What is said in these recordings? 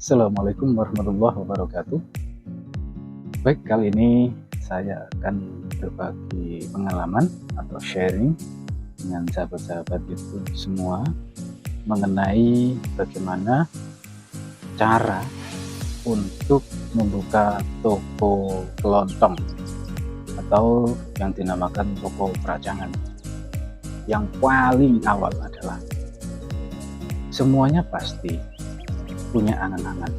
Assalamualaikum warahmatullahi wabarakatuh. Baik, kali ini saya akan berbagi pengalaman atau sharing dengan sahabat-sahabat itu semua mengenai bagaimana cara untuk membuka toko kelontong atau yang dinamakan toko peracangan. Yang paling awal adalah semuanya pasti punya angan-angan,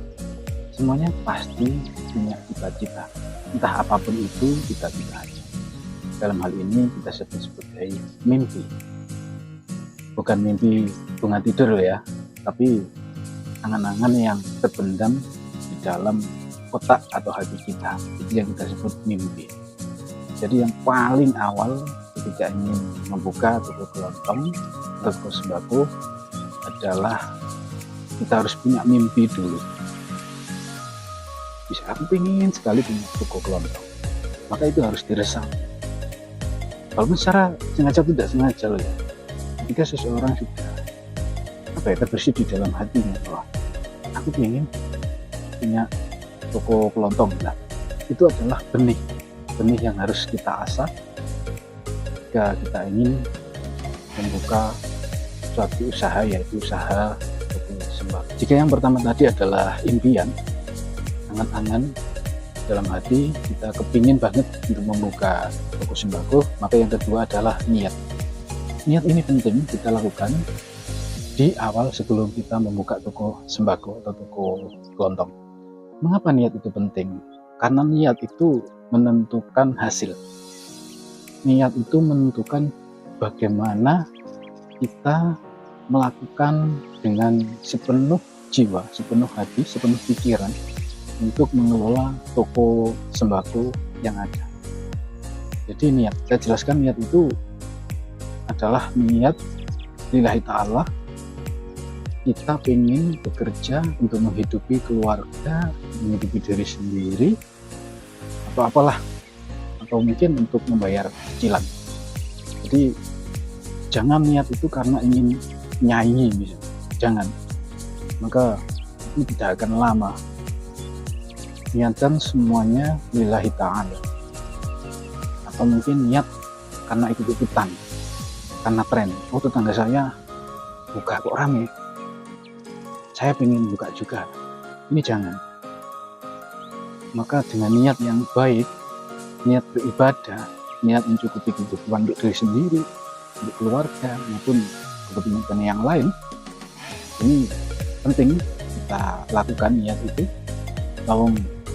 semuanya pasti punya cita-cita, entah apapun itu cita-cita aja. Dalam hal ini kita sebut sebagai mimpi, bukan mimpi bunga tidur ya, tapi angan-angan yang terpendam di dalam otak atau hati kita, itu yang kita sebut mimpi. Jadi yang paling awal ketika ingin membuka toko kelontong, toko sembako adalah kita harus punya mimpi dulu. Bisa, aku ingin sekali punya toko kelontong, maka itu harus diresapi. Walaupun secara sengaja tidak sengaja loh ya, ketika seseorang sudah terbersih di dalam hatinya bahwa aku ingin punya toko kelontong, nah, itu adalah benih yang harus kita asah jika kita ingin membuka suatu usaha, yaitu usaha toko sembako. Jika yang pertama tadi adalah impian, angan-angan dalam hati, kita kepingin banget untuk membuka toko sembako, maka yang kedua adalah niat. Niat ini penting kita lakukan di awal sebelum kita membuka toko sembako atau toko kelontong. Mengapa niat itu penting? Karena niat itu menentukan hasil. Niat itu menentukan bagaimana kita melakukan dengan sepenuh jiwa, sepenuh hati, sepenuh pikiran untuk mengelola toko sembako yang ada. Jadi niat, saya jelaskan, niat itu adalah niat lillahi ta'ala. Kita ingin bekerja untuk menghidupi keluarga, menghidupi diri sendiri, atau apalah, atau mungkin untuk membayar cicilan. Jadi jangan niat itu karena ingin nyanyi misalnya, jangan, maka itu tidak akan lama. Niatkan semuanya lillahi ta'ala. Atau mungkin niat karena ikut-ikutan, karena tren, oh tetangga saya buka kok rame, saya pengen buka juga, ini jangan. Maka dengan niat yang baik, niat beribadah, niat mencukupi kebutuhan untuk diri sendiri, untuk keluarga, maupun kepentingan yang lain, ini penting kita lakukan niat itu. Kalau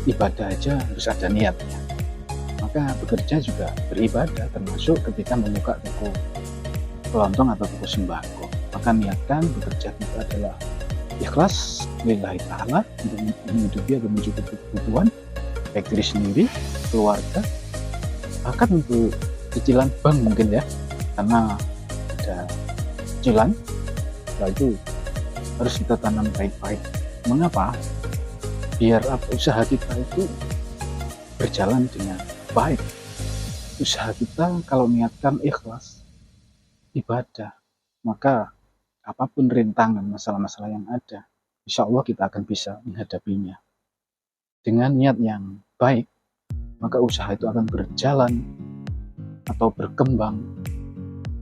ibadah aja harus ada niatnya, maka bekerja juga beribadah, termasuk ketika membuka toko kelontong atau toko sembako. Maka niatkan bekerja kita adalah ikhlas lillahi ta'ala untuk menghidupi atau mencukupi kebutuhan baik diri sendiri, keluarga, bahkan untuk cicilan bank mungkin ya, karena ada cicilan. Setelah itu harus kita tanam baik-baik. Mengapa? Biar usaha kita itu berjalan dengan baik. Usaha kita kalau niatkan ikhlas, ibadah, maka apapun rintangan, masalah-masalah yang ada, insya Allah kita akan bisa menghadapinya. Dengan niat yang baik, maka usaha itu akan berjalan atau berkembang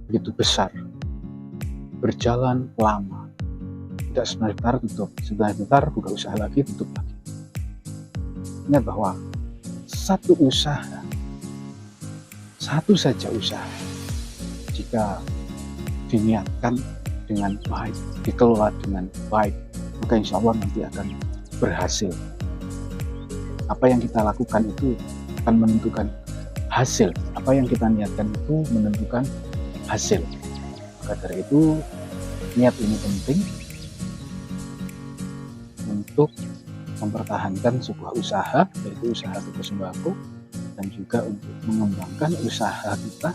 begitu besar, berjalan lama. Tidak sebentar tutup, sebentar buka usaha lagi, tutup lagi. Ingat bahwa satu usaha, satu saja usaha, jika diniatkan dengan baik, dikelola dengan baik, maka insya Allah nanti akan berhasil. Apa yang kita lakukan itu akan menentukan hasil. Apa yang kita niatkan itu menentukan hasil. Maka dari itu niat ini penting untuk mempertahankan sebuah usaha, yaitu usaha toko sembako, dan juga untuk mengembangkan usaha kita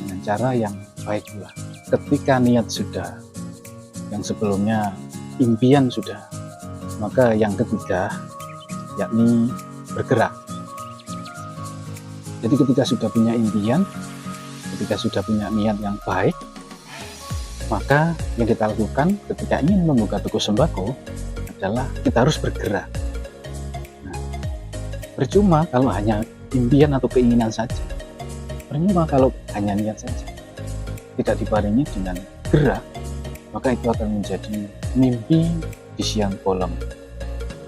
dengan cara yang baik pula. Ketika niat sudah, yang sebelumnya impian sudah, maka yang ketiga yakni bergerak. Jadi ketika sudah punya impian, ketika sudah punya niat yang baik, maka yang kita lakukan ketika ingin membuka toko sembako adalah kita harus bergerak. Nah, percuma kalau hanya impian atau keinginan saja. Percuma kalau hanya niat saja. Tidak dibarengi dengan gerak, maka itu akan menjadi mimpi di siang bolong.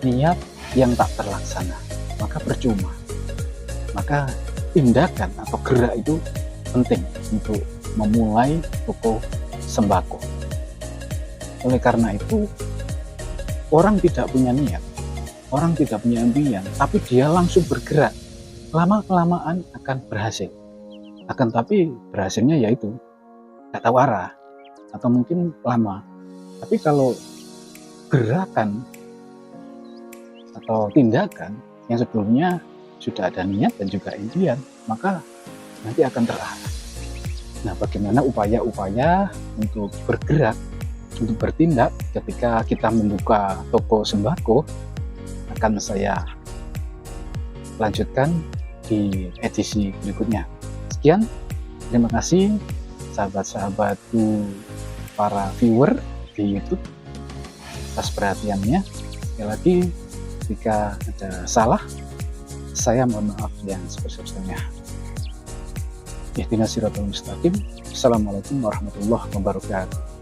Niat yang tak terlaksana, maka percuma. Maka tindakan atau gerak itu penting untuk memulai toko sembako. Oleh karena itu, orang tidak punya niat, orang tidak punya impian, tapi dia langsung bergerak, lama-kelamaan akan berhasil. Akan tapi berhasilnya yaitu tak tahu arah, atau mungkin lama. Tapi kalau gerakan atau tindakan yang sebelumnya sudah ada niat dan juga impian, maka nanti akan terarah. Nah, bagaimana upaya-upaya untuk bergerak, untuk bertindak ketika kita membuka toko sembako, akan saya lanjutkan di edisi berikutnya. Sekian, terima kasih sahabat-sahabatku para viewer di YouTube atas perhatiannya. Sekali lagi, jika ada salah, saya mohon maaf yang sebesar-besarnya. Ihdinas siratal mustaqim. Assalamualaikum warahmatullahi wabarakatuh.